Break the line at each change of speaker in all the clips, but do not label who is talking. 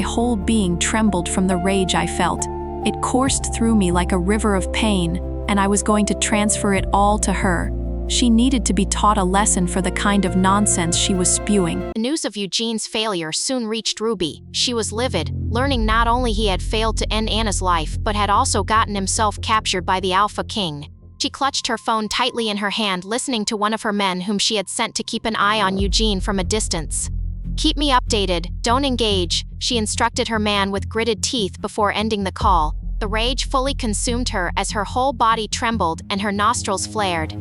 My whole being trembled from the rage I felt. It coursed through me like a river of pain, and I was going to transfer it all to her. She needed to be taught a lesson for the kind of nonsense she was spewing.
The news of Eugene's failure soon reached Ruby. She was livid, learning not only he had failed to end Anna's life, but had also gotten himself captured by the Alpha King. She clutched her phone tightly in her hand, listening to one of her men whom she had sent to keep an eye on Eugene from a distance. "Keep me updated, don't engage," she instructed her man with gritted teeth before ending the call. The rage fully consumed her as her whole body trembled and her nostrils flared.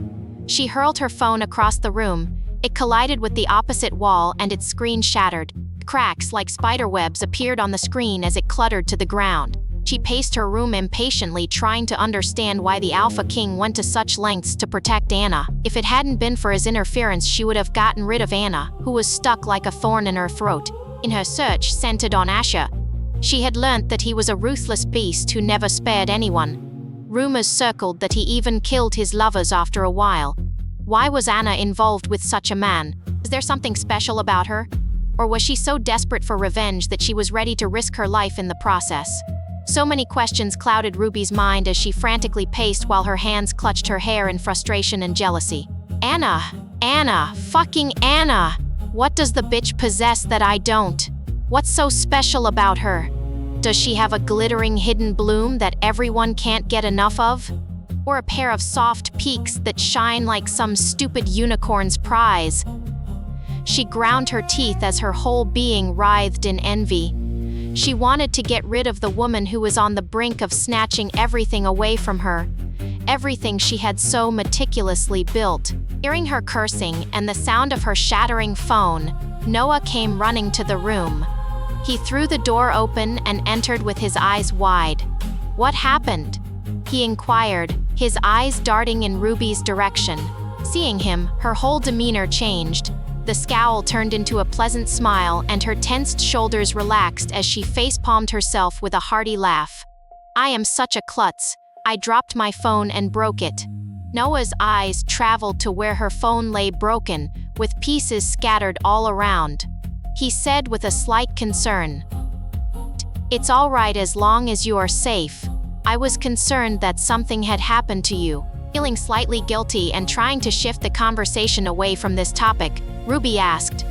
She hurled her phone across the room. It collided with the opposite wall and its screen shattered. Cracks like spiderwebs appeared on the screen as it cluttered to the ground. She paced her room impatiently, trying to understand why the Alpha King went to such lengths to protect Anna. If it hadn't been for his interference, she would have gotten rid of Anna, who was stuck like a thorn in her throat. In her search centered on Asher, she had learnt that he was a ruthless beast who never spared anyone. Rumors circled that he even killed his lovers after a while. Why was Anna involved with such a man? Was there something special about her? Or was she so desperate for revenge that she was ready to risk her life in the process? So many questions clouded Ruby's mind as she frantically paced while her hands clutched her hair in frustration and jealousy. Anna, fucking Anna! What does the bitch possess that I don't? What's so special about her? Does she have a glittering hidden bloom that everyone can't get enough of? Or a pair of soft peaks that shine like some stupid unicorn's prize? She ground her teeth as her whole being writhed in envy. She wanted to get rid of the woman who was on the brink of snatching everything away from her. Everything she had so meticulously built. Hearing her cursing and the sound of her shattering phone, Noah came running to the room. He threw the door open and entered with his eyes wide. "What happened?" he inquired, his eyes darting in Ruby's direction. Seeing him, her whole demeanor changed. The scowl turned into a pleasant smile and her tensed shoulders relaxed as she face-palmed herself with a hearty laugh. "I am such a klutz. I dropped my phone and broke it." Noah's eyes traveled to where her phone lay broken, with pieces scattered all around. He said with a slight concern, "It's all right as long as you are safe. I was concerned that something had happened to you." Feeling slightly guilty and trying to shift the conversation away from this topic, Ruby asked,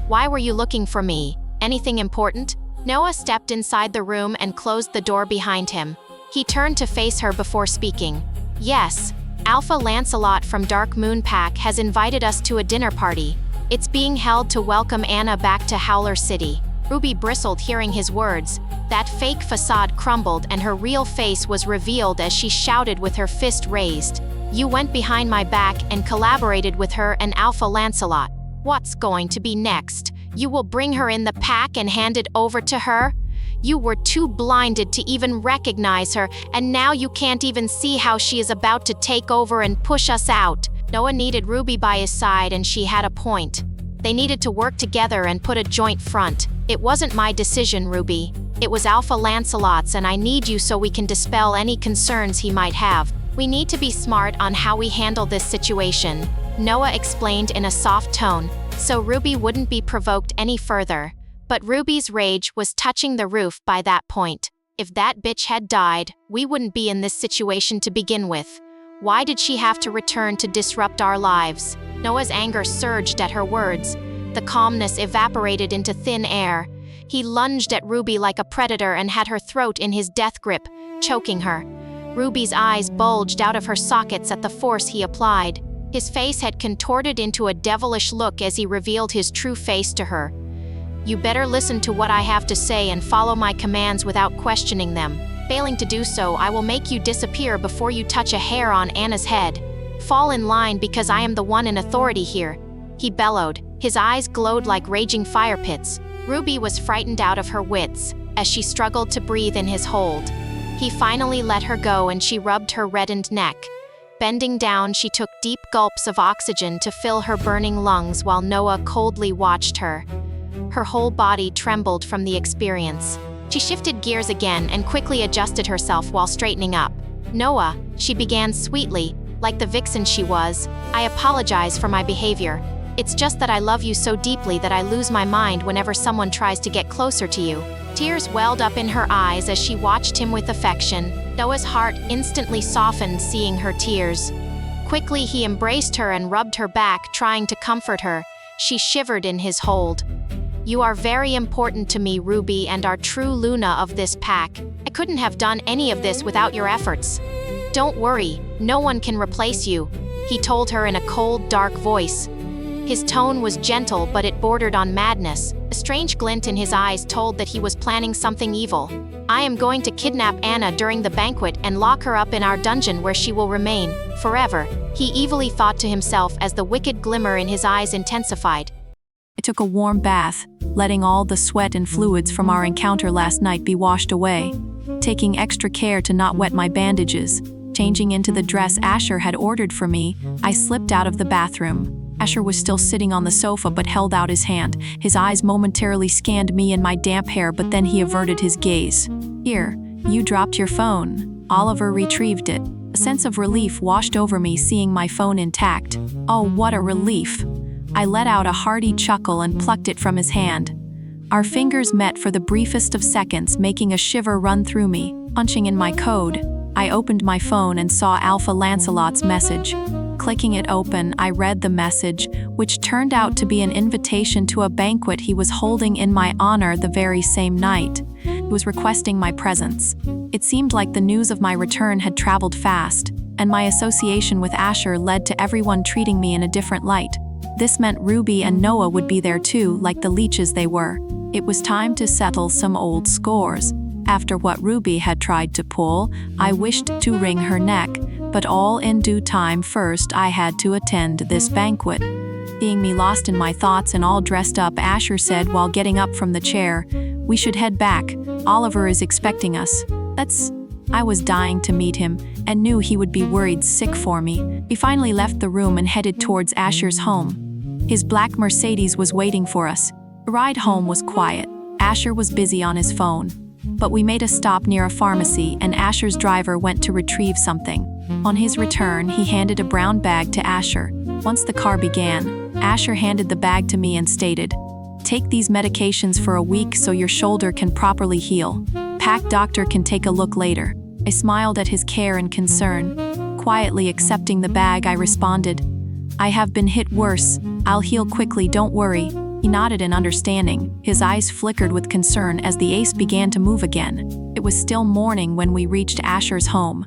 "Why were you looking for me? Anything important?" Noah stepped inside the room and closed the door behind him. He turned to face her before speaking. "Yes, Alpha Lancelot from Dark Moon Pack has invited us to a dinner party. It's being held to welcome Anna back to Howler City." Ruby bristled hearing his words. That fake facade crumbled and her real face was revealed as she shouted with her fist raised. "You went behind my back and collaborated with her and Alpha Lancelot. What's going to be next? You will bring her in the pack and hand it over to her? You were too blinded to even recognize her, and now you can't even see how she is about to take over and push us out." Noah needed Ruby by his side, and she had a point. They needed to work together and put a joint front. "It wasn't my decision, Ruby. It was Alpha Lancelot's, and I need you so we can dispel any concerns he might have. We need to be smart on how we handle this situation," Noah explained in a soft tone, so Ruby wouldn't be provoked any further. But Ruby's rage was touching the roof by that point. If that bitch had died, we wouldn't be in this situation to begin with. Why did she have to return to disrupt our lives? Noah's anger surged at her words. The calmness evaporated into thin air. He lunged at Ruby like a predator and had her throat in his death grip, choking her. Ruby's eyes bulged out of her sockets at the force he applied. His face had contorted into a devilish look as he revealed his true face to her. "You better listen to what I have to say and follow my commands without questioning them. Failing to do so, I will make you disappear before you touch a hair on Anna's head. Fall in line because I am the one in authority here," he bellowed. His eyes glowed like raging fire pits. Ruby was frightened out of her wits as she struggled to breathe in his hold. He finally let her go and she rubbed her reddened neck. Bending down, she took deep gulps of oxygen to fill her burning lungs while Noah coldly watched her. Her whole body trembled from the experience. She shifted gears again and quickly adjusted herself while straightening up. "Noah," she began sweetly, like the vixen she was, "I apologize for my behavior. It's just that I love you so deeply that I lose my mind whenever someone tries to get closer to you." Tears welled up in her eyes as she watched him with affection. Noah's heart instantly softened seeing her tears. Quickly he embraced her and rubbed her back, trying to comfort her. She shivered in his hold. "You are very important to me, Ruby, and are true Luna of this pack. I couldn't have done any of this without your efforts. Don't worry, no one can replace you," he told her in a cold, dark voice. His tone was gentle, but it bordered on madness. A strange glint in his eyes told that he was planning something evil. "I am going to kidnap Anna during the banquet and lock her up in our dungeon where she will remain, forever," he evilly thought to himself as the wicked glimmer in his eyes intensified.
I took a warm bath, letting all the sweat and fluids from our encounter last night be washed away, taking extra care to not wet my bandages. Changing into the dress Asher had ordered for me, I slipped out of the bathroom. Asher was still sitting on the sofa but held out his hand. His eyes momentarily scanned me and my damp hair, but then he averted his gaze. "Here, you dropped your phone." Oliver retrieved it. A sense of relief washed over me seeing my phone intact. Oh, what a relief. I let out a hearty chuckle and plucked it from his hand. Our fingers met for the briefest of seconds, making a shiver run through me. Punching in my code, I opened my phone and saw Alpha Lancelot's message. Clicking it open, I read the message, which turned out to be an invitation to a banquet he was holding in my honor the very same night. He was requesting my presence. It seemed like the news of my return had traveled fast, and my association with Asher led to everyone treating me in a different light. This meant Ruby and Noah would be there too, like the leeches they were. It was time to settle some old scores. After what Ruby had tried to pull, I wished to wring her neck, but all in due time. First, I had to attend this banquet. Seeing me lost in my thoughts and all dressed up, Asher said while getting up from the chair, "We should head back. Oliver is expecting us." I was dying to meet him and knew he would be worried sick for me. We finally left the room and headed towards Asher's home. His black Mercedes was waiting for us. The ride home was quiet. Asher was busy on his phone. But we made a stop near a pharmacy and Asher's driver went to retrieve something. On his return, he handed a brown bag to Asher. Once the car began, Asher handed the bag to me and stated, "Take these medications for a week so your shoulder can properly heal. Pack doctor can take a look later." I smiled at his care and concern. Quietly accepting the bag, I responded, "I have been hit worse. I'll heal quickly, don't worry." He nodded in understanding. His eyes flickered with concern as the ace began to move again. It was still morning when we reached Asher's home.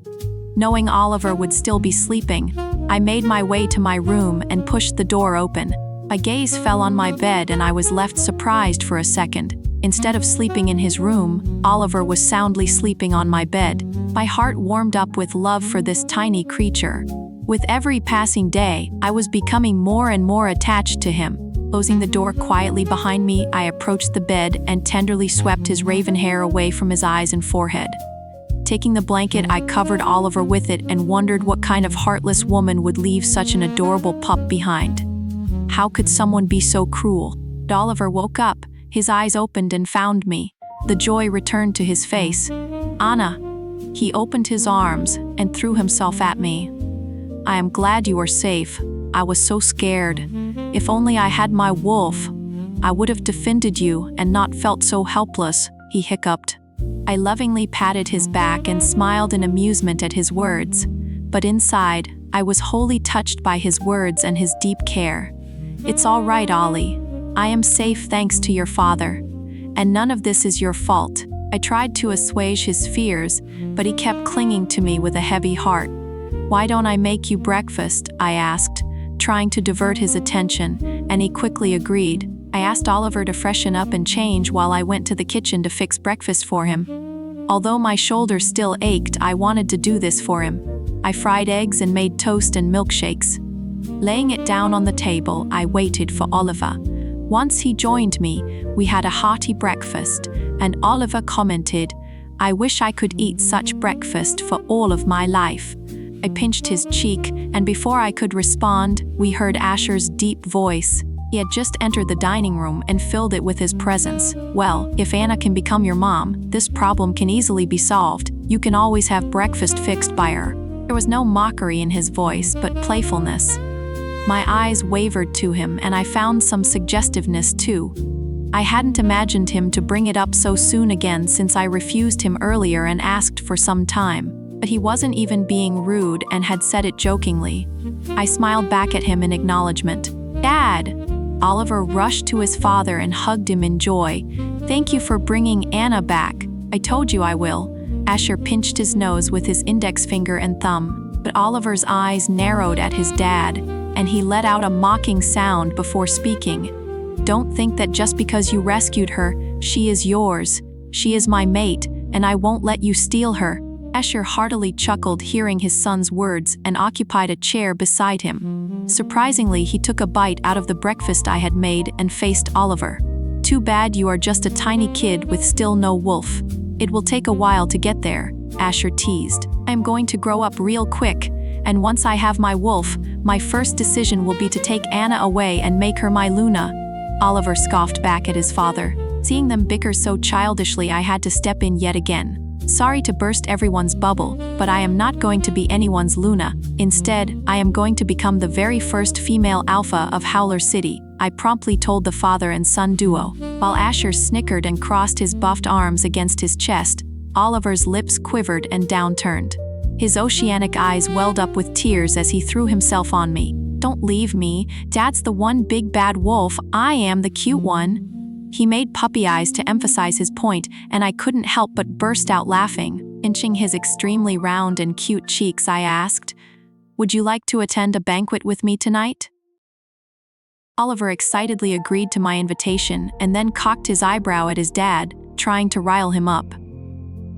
Knowing Oliver would still be sleeping, I made my way to my room and pushed the door open. My gaze fell on my bed and I was left surprised for a second. Instead of sleeping in his room, Oliver was soundly sleeping on my bed. My heart warmed up with love for this tiny creature. With every passing day, I was becoming more and more attached to him. Closing the door quietly behind me, I approached the bed and tenderly swept his raven hair away from his eyes and forehead. Taking the blanket, I covered Oliver with it and wondered what kind of heartless woman would leave such an adorable pup behind. How could someone be so cruel? Oliver woke up, his eyes opened and found me. The joy returned to his face. "Anna." He opened his arms and threw himself at me. "I am glad you are safe. I was so scared. If only I had my wolf, I would have defended you and not felt so helpless," he hiccuped. I lovingly patted his back and smiled in amusement at his words. But inside, I was wholly touched by his words and his deep care. "It's all right, Ollie. I am safe thanks to your father. And none of this is your fault." I tried to assuage his fears, but he kept clinging to me with a heavy heart. "Why don't I make you breakfast?" I asked, trying to divert his attention, and he quickly agreed. I asked Oliver to freshen up and change while I went to the kitchen to fix breakfast for him. Although my shoulder still ached, I wanted to do this for him. I fried eggs and made toast and milkshakes. Laying it down on the table, I waited for Oliver. Once he joined me, we had a hearty breakfast, and Oliver commented, "I wish I could eat such breakfast for all of my life." I pinched his cheek, and before I could respond, we heard Asher's deep voice. He had just entered the dining room and filled it with his presence. "Well, if Anna can become your mom, this problem can easily be solved. You can always have breakfast fixed by her." There was no mockery in his voice, but playfulness. My eyes wavered to him, and I found some suggestiveness too. I hadn't imagined him to bring it up so soon again since I refused him earlier and asked for some time. But he wasn't even being rude and had said it jokingly. I smiled back at him in acknowledgement. "Dad!" Oliver rushed to his father and hugged him in joy. "Thank you for bringing Anna back. I told you I will." Asher pinched his nose with his index finger and thumb, but Oliver's eyes narrowed at his dad, and he let out a mocking sound before speaking. "Don't think that just because you rescued her, she is yours. She is my mate, and I won't let you steal her." Asher heartily chuckled hearing his son's words and occupied a chair beside him. Surprisingly, he took a bite out of the breakfast I had made and faced Oliver. "Too bad you are just a tiny kid with still no wolf. It will take a while to get there," Asher teased. "I'm going to grow up real quick, and once I have my wolf, my first decision will be to take Anna away and make her my Luna." Oliver scoffed back at his father. Seeing them bicker so childishly, I had to step in yet again. "Sorry to burst everyone's bubble, but I am not going to be anyone's Luna. Instead, I am going to become the very first female alpha of Howler City," I promptly told the father and son duo. While Asher snickered and crossed his buffed arms against his chest, Oliver's lips quivered and downturned. His oceanic eyes welled up with tears as he threw himself on me. "Don't leave me. Dad's the one big bad wolf. I am the cute one." He made puppy eyes to emphasize his point, and I couldn't help but burst out laughing. Inching his extremely round and cute cheeks, I asked, "Would you like to attend a banquet with me tonight?" Oliver excitedly agreed to my invitation and then cocked his eyebrow at his dad, trying to rile him up.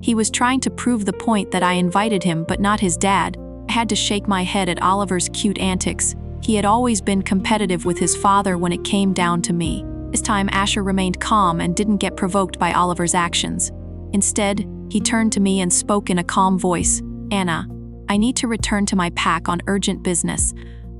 He was trying to prove the point that I invited him but not his dad. I had to shake my head at Oliver's cute antics. He had always been competitive with his father when it came down to me. This time Asher remained calm and didn't get provoked by Oliver's actions. Instead, he turned to me and spoke in a calm voice. "Anna, I need to return to my pack on urgent business.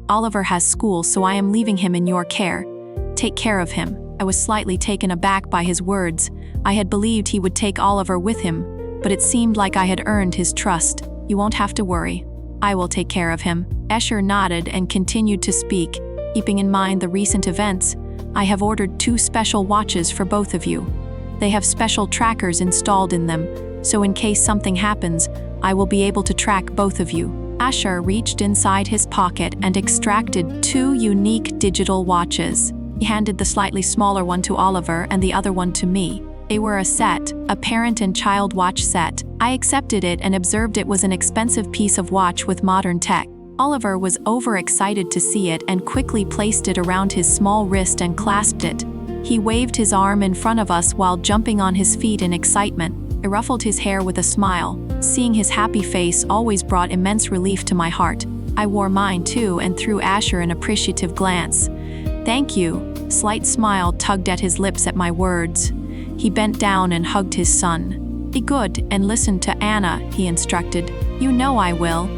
Oliver has school, so I am leaving him in your care. Take care of him." I was slightly taken aback by his words. I had believed he would take Oliver with him, but it seemed like I had earned his trust. "You won't have to worry. I will take care of him." Asher nodded and continued to speak. "Keeping in mind the recent events, I have ordered 2 special watches for both of you. They have special trackers installed in them, so in case something happens, I will be able to track both of you." Asher reached inside his pocket and extracted 2 unique digital watches. He handed the slightly smaller one to Oliver and the other one to me. They were a set, a parent and child watch set. I accepted it and observed it was an expensive piece of watch with modern tech. Oliver was overexcited to see it and quickly placed it around his small wrist and clasped it. He waved his arm in front of us while jumping on his feet in excitement. I ruffled his hair with a smile. Seeing his happy face always brought immense relief to my heart. I wore mine too and threw Asher an appreciative glance. "Thank you." Slight smile tugged at his lips at my words. He bent down and hugged his son. "Be good and listen to Anna," he instructed. "You know I will."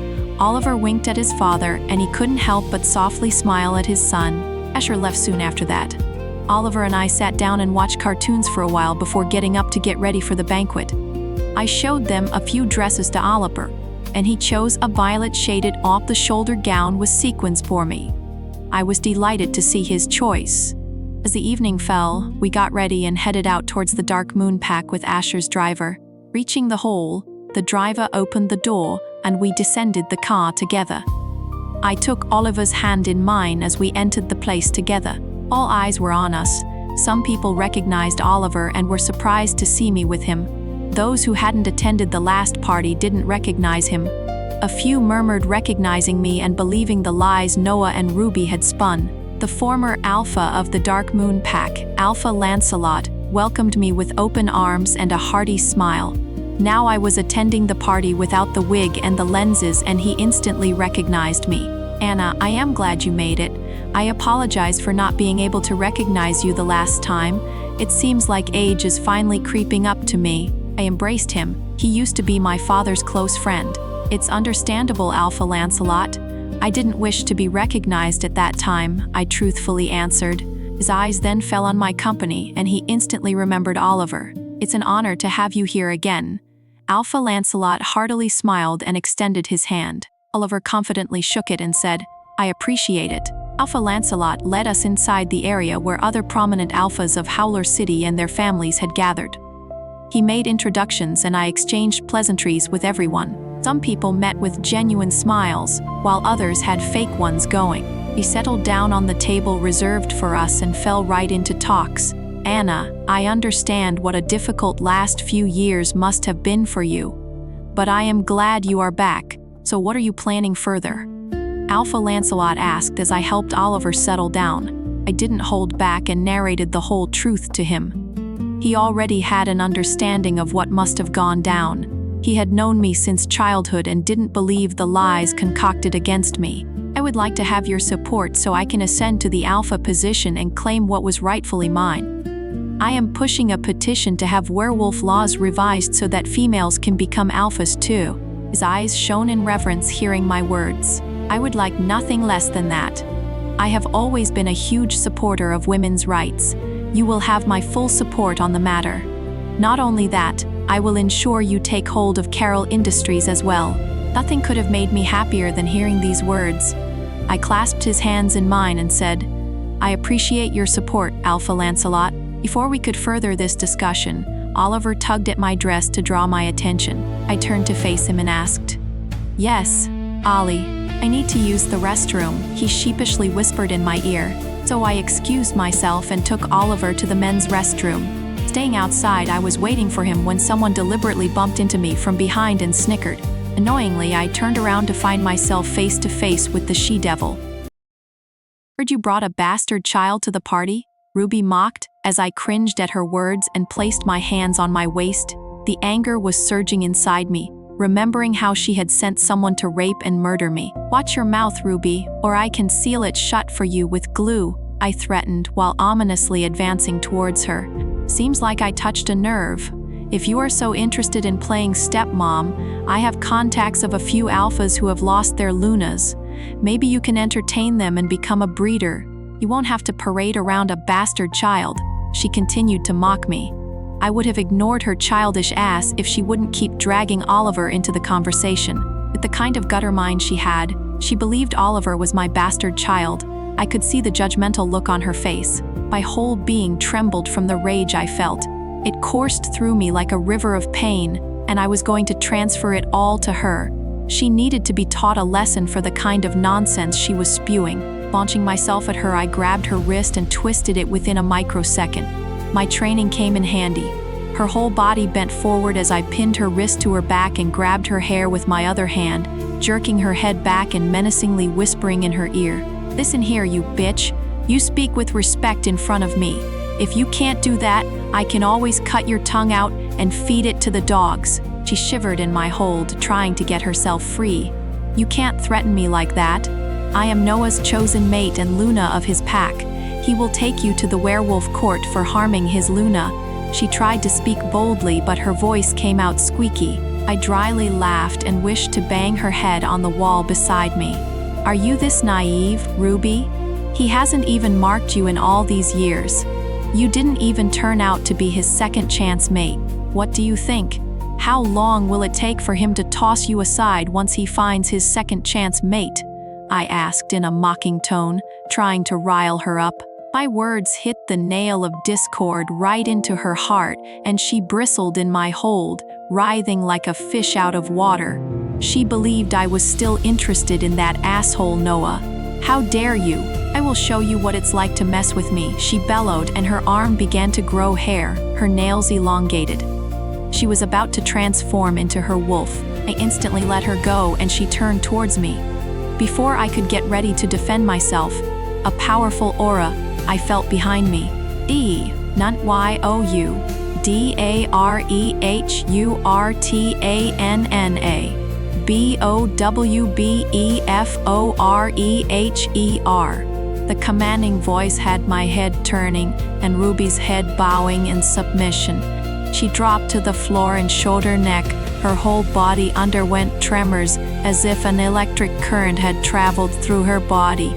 Oliver winked at his father, and he couldn't help but softly smile at his son. Asher left soon after that. Oliver and I sat down and watched cartoons for a while before getting up to get ready for the banquet. I showed them a few dresses to Oliver, and he chose a violet-shaded off-the-shoulder gown with sequins for me. I was delighted to see his choice. As the evening fell, we got ready and headed out towards the dark moon pack with Asher's driver. Reaching the hole, the driver opened the door, and we descended the car together. I took Oliver's hand in mine as we entered the place together. All eyes were on us. Some people recognized Oliver and were surprised to see me with him. Those who hadn't attended the last party didn't recognize him. A few murmured recognizing me and believing the lies Noah and Ruby had spun. The former alpha of the Dark Moon Pack, Alpha Lancelot, welcomed me with open arms and a hearty smile. Now I was attending the party without the wig and the lenses, and he instantly recognized me. "Anna, I am glad you made it. I apologize for not being able to recognize you the last time. It seems like age is finally creeping up to me." I embraced him. He used to be my father's close friend. "It's understandable, Alpha Lancelot. I didn't wish to be recognized at that time," I truthfully answered. His eyes then fell on my company, and he instantly remembered Oliver. "It's an honor to have you here again." Alpha Lancelot heartily smiled and extended his hand. Oliver confidently shook it and said, "I appreciate it." Alpha Lancelot led us inside the area where other prominent alphas of Howler City and their families had gathered. He made introductions and I exchanged pleasantries with everyone. Some people met with genuine smiles, while others had fake ones going. He settled down on the table reserved for us and fell right into talks. "Anna, I understand what a difficult last few years must have been for you. But I am glad you are back, so what are you planning further?" Alpha Lancelot asked as I helped Oliver settle down. I didn't hold back and narrated the whole truth to him. He already had an understanding of what must have gone down. He had known me since childhood and didn't believe the lies concocted against me. "I would like to have your support so I can ascend to the alpha position and claim what was rightfully mine. I am pushing a petition to have werewolf laws revised so that females can become alphas too." His eyes shone in reverence hearing my words. "I would like nothing less than that. I have always been a huge supporter of women's rights. You will have my full support on the matter. Not only that, I will ensure you take hold of Carroll Industries as well." Nothing could have made me happier than hearing these words. I clasped his hands in mine and said, "I appreciate your support, Alpha Lancelot." Before we could further this discussion, Oliver tugged at my dress to draw my attention. I turned to face him and asked, "Yes, Ollie, I need to use the restroom," he sheepishly whispered in my ear. So I excused myself and took Oliver to the men's restroom. Staying outside, I was waiting for him when someone deliberately bumped into me from behind and snickered. Annoyingly, I turned around to find myself face to face with the she-devil. "Heard you brought a bastard child to the party?" Ruby mocked as I cringed at her words and placed my hands on my waist. The anger was surging inside me, remembering how she had sent someone to rape and murder me. "Watch your mouth, Ruby, or I can seal it shut for you with glue," I threatened while ominously advancing towards her. "Seems like I touched a nerve. If you are so interested in playing stepmom, I have contacts of a few alphas who have lost their lunas. Maybe you can entertain them and become a breeder. You won't have to parade around a bastard child." She continued to mock me. I would have ignored her childish ass if she wouldn't keep dragging Oliver into the conversation. With the kind of gutter mind she had, she believed Oliver was my bastard child. I could see the judgmental look on her face. My whole being trembled from the rage I felt. It coursed through me like a river of pain, and I was going to transfer it all to her. She needed to be taught a lesson for the kind of nonsense she was spewing. Launching myself at her, I grabbed her wrist and twisted it within a microsecond. My training came in handy. Her whole body bent forward as I pinned her wrist to her back and grabbed her hair with my other hand, jerking her head back and menacingly whispering in her ear, "Listen here, you bitch. You speak with respect in front of me. If you can't do that, I can always cut your tongue out and feed it to the dogs." She shivered in my hold, trying to get herself free. "You can't threaten me like that. I am Noah's chosen mate and Luna of his pack. He will take you to the werewolf court for harming his Luna." She tried to speak boldly, but her voice came out squeaky. I dryly laughed and wished to bang her head on the wall beside me. "Are you this naive, Ruby? He hasn't even marked you in all these years. You didn't even turn out to be his second chance mate. What do you think? How long will it take for him to toss you aside once he finds his second chance mate?" I asked in a mocking tone, trying to rile her up. My words hit the nail of discord right into her heart, and she bristled in my hold, writhing like a fish out of water. She believed I was still interested in that asshole Noah. "How dare you? I will show you what it's like to mess with me," she bellowed, and her arm began to grow hair, her nails elongated. She was about to transform into her wolf. I instantly let her go, and she turned towards me. Before I could get ready to defend myself, a powerful aura I felt behind me. Nunt Y-O-U, D-A-R-E-H-U-R-T-A-N-N-A, B-O-W-B-E-F-O-R-E-H-E-R. The commanding voice had my head turning and Ruby's head bowing in submission. She dropped to the floor and showed her neck. Her whole body underwent tremors as if an electric current had traveled through her body.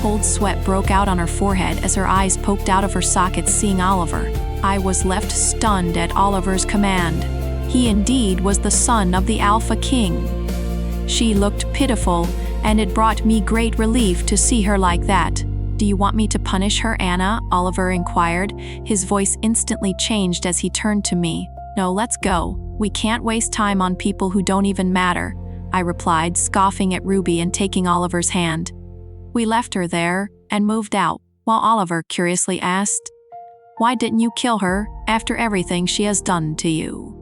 Cold sweat broke out on her forehead as her eyes poked out of her sockets seeing Oliver. I was left stunned at Oliver's command. He indeed was the son of the Alpha King. She looked pitiful and it brought me great relief to see her like that. "Do you want me to punish her, Anna?" Oliver inquired. His voice instantly changed as he turned to me. "No, let's go. We can't waste time on people who don't even matter," I replied, scoffing at Ruby and taking Oliver's hand. We left her there and moved out, while Oliver curiously asked, "Why didn't you kill her after everything she has done to you?"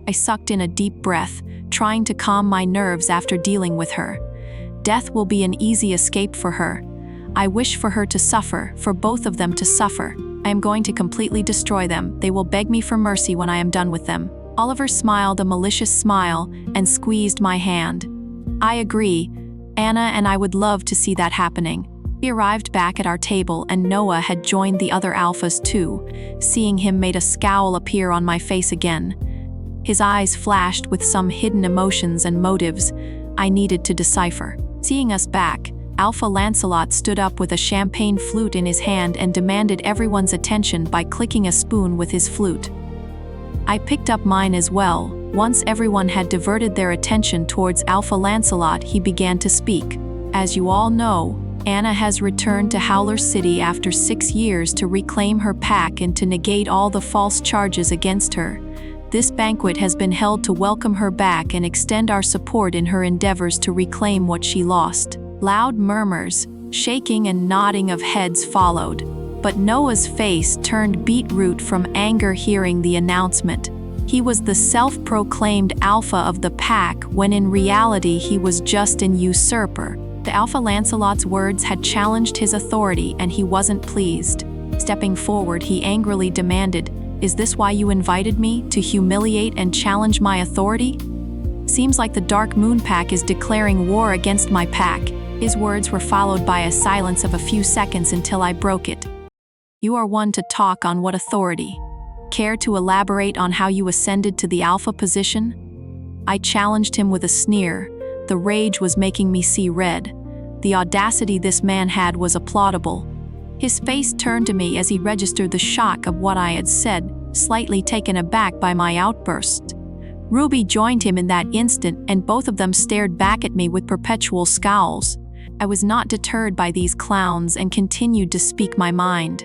I sucked in a deep breath, trying to calm my nerves after dealing with her. Death will be an easy escape for her. I wish for her to suffer, for both of them to suffer. I am going to completely destroy them. They will beg me for mercy when I am done with them. Oliver smiled a malicious smile and squeezed my hand. "I agree. Anna and I would love to see that happening." We arrived back at our table and Noah had joined the other alphas too. Seeing him made a scowl appear on my face again. His eyes flashed with some hidden emotions and motives I needed to decipher. Seeing us back, Alpha Lancelot stood up with a champagne flute in his hand and demanded everyone's attention by clicking a spoon with his flute. I picked up mine as well. Once everyone had diverted their attention towards Alpha Lancelot, he began to speak. "As you all know, Anna has returned to Howler City after 6 years to reclaim her pack and to negate all the false charges against her. This banquet has been held to welcome her back and extend our support in her endeavors to reclaim what she lost." Loud murmurs, shaking and nodding of heads followed, but Noah's face turned beetroot from anger hearing the announcement. He was the self-proclaimed alpha of the pack when in reality he was just an usurper. The Alpha Lancelot's words had challenged his authority and he wasn't pleased. Stepping forward, he angrily demanded, "Is this why you invited me, to humiliate and challenge my authority? Seems like the Dark Moon Pack is declaring war against my pack." His words were followed by a silence of a few seconds until I broke it. "You are one to talk on what authority? Care to elaborate on how you ascended to the alpha position?" I challenged him with a sneer. The rage was making me see red. The audacity this man had was applaudable. His face turned to me as he registered the shock of what I had said, slightly taken aback by my outburst. Ruby joined him in that instant, and both of them stared back at me with perpetual scowls. I was not deterred by these clowns and continued to speak my mind.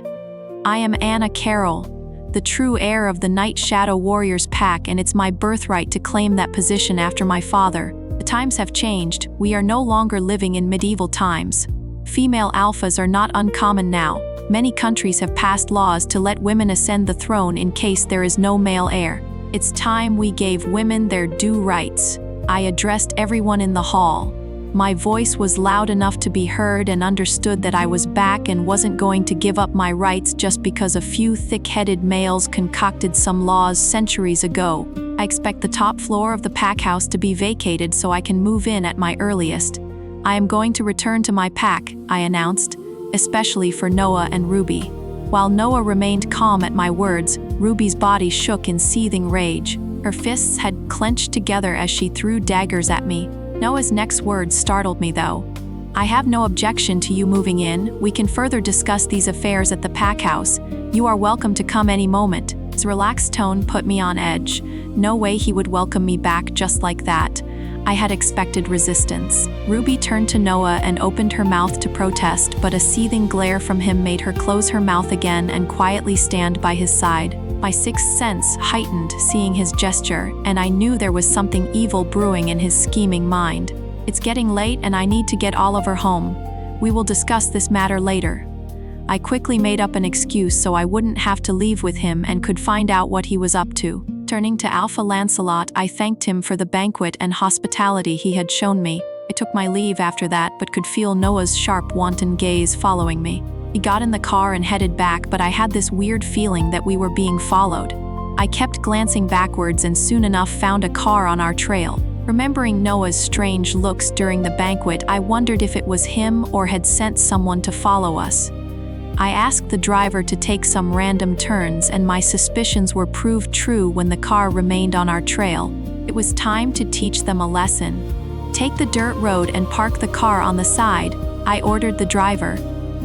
"I am Anna Carroll, the true heir of the Night Shadow Warriors pack, and it's my birthright to claim that position after my father. The times have changed. We are no longer living in medieval times. Female alphas are not uncommon now. Many countries have passed laws to let women ascend the throne in case there is no male heir. It's time we gave women their due rights." I addressed everyone in the hall. My voice was loud enough to be heard and understood that I was back and wasn't going to give up my rights just because a few thick-headed males concocted some laws centuries ago. I expect the top floor of the pack house to be vacated so I can move in at my earliest. I am going to return to my pack, I announced, especially for Noah and Ruby. While Noah remained calm at my words, Ruby's body shook in seething rage. Her fists had clenched together as she threw daggers at me. Noah's next words startled me though. "I have no objection to you moving in. We can further discuss these affairs at the pack house. You are welcome to come any moment." His relaxed tone put me on edge. No way he would welcome me back just like that. I had expected resistance. Ruby turned to Noah and opened her mouth to protest, but a seething glare from him made her close her mouth again and quietly stand by his side. My sixth sense heightened seeing his gesture, and I knew there was something evil brewing in his scheming mind. "It's getting late and I need to get Oliver home. We will discuss this matter later." I quickly made up an excuse so I wouldn't have to leave with him and could find out what he was up to. Turning to Alpha Lancelot, I thanked him for the banquet and hospitality he had shown me. I took my leave after that but could feel Noah's sharp, wanton gaze following me. He got in the car and headed back, but I had this weird feeling that we were being followed. I kept glancing backwards and soon enough found a car on our trail. Remembering Noah's strange looks during the banquet, I wondered if it was him or had sent someone to follow us. I asked the driver to take some random turns, and my suspicions were proved true when the car remained on our trail. It was time to teach them a lesson. "Take the dirt road and park the car on the side," I ordered the driver.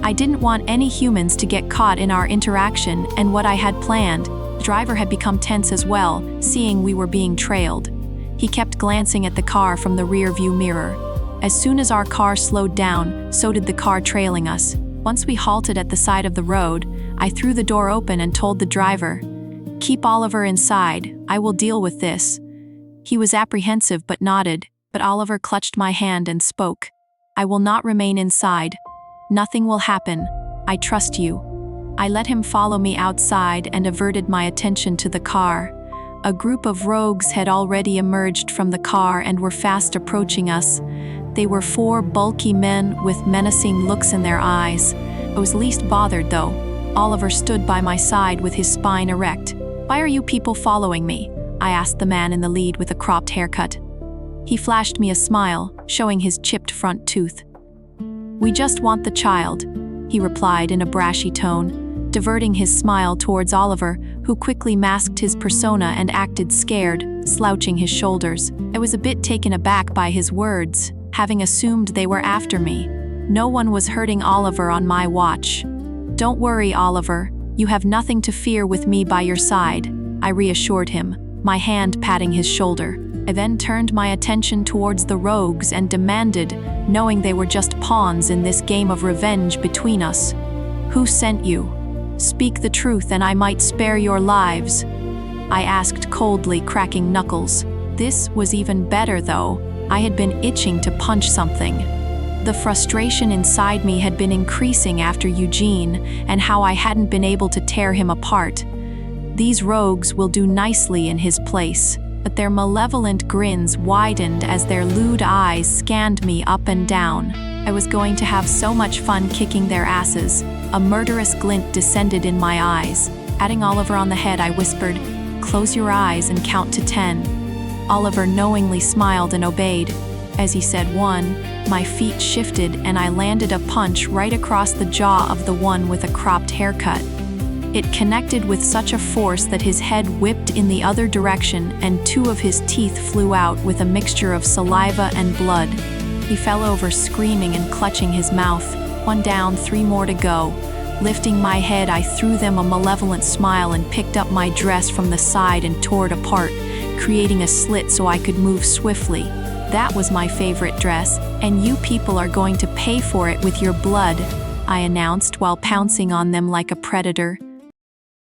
I didn't want any humans to get caught in our interaction and what I had planned. The driver had become tense as well, seeing we were being trailed. He kept glancing at the car from the rear view mirror. As soon as our car slowed down, so did the car trailing us. Once we halted at the side of the road, I threw the door open and told the driver, "Keep Oliver inside, I will deal with this." He was apprehensive but nodded, but Oliver clutched my hand and spoke. "I will not remain inside. Nothing will happen. I trust you." I let him follow me outside and averted my attention to the car. A group of rogues had already emerged from the car and were fast approaching us. They were 4 bulky men with menacing looks in their eyes. I was least bothered, though. Oliver stood by my side with his spine erect. "Why are you people following me?" I asked the man in the lead with a cropped haircut. He flashed me a smile, showing his chipped front tooth. "We just want the child," he replied in a brashy tone, diverting his smile towards Oliver, who quickly masked his persona and acted scared, slouching his shoulders. I was a bit taken aback by his words, having assumed they were after me. No one was hurting Oliver on my watch. "Don't worry, Oliver. You have nothing to fear with me by your side," I reassured him, my hand patting his shoulder. I then turned my attention towards the rogues and demanded, knowing they were just pawns in this game of revenge between us. "Who sent you? Speak the truth and I might spare your lives," I asked coldly, cracking knuckles. This was even better, though. I had been itching to punch something. The frustration inside me had been increasing after Eugene and how I hadn't been able to tear him apart. These rogues will do nicely in his place, but their malevolent grins widened as their lewd eyes scanned me up and down. I was going to have so much fun kicking their asses. A murderous glint descended in my eyes. Patting Oliver on the head, I whispered, "Close your eyes and count to 10. Oliver knowingly smiled and obeyed. As he said 1, my feet shifted and I landed a punch right across the jaw of the one with a cropped haircut. It connected with such a force that his head whipped in the other direction and 2 of his teeth flew out with a mixture of saliva and blood. He fell over screaming and clutching his mouth. 1 down, 3 more to go. Lifting my head, I threw them a malevolent smile and picked up my dress from the side and tore it apart, creating a slit so I could move swiftly. "That was my favorite dress, and you people are going to pay for it with your blood," I announced while pouncing on them like a predator.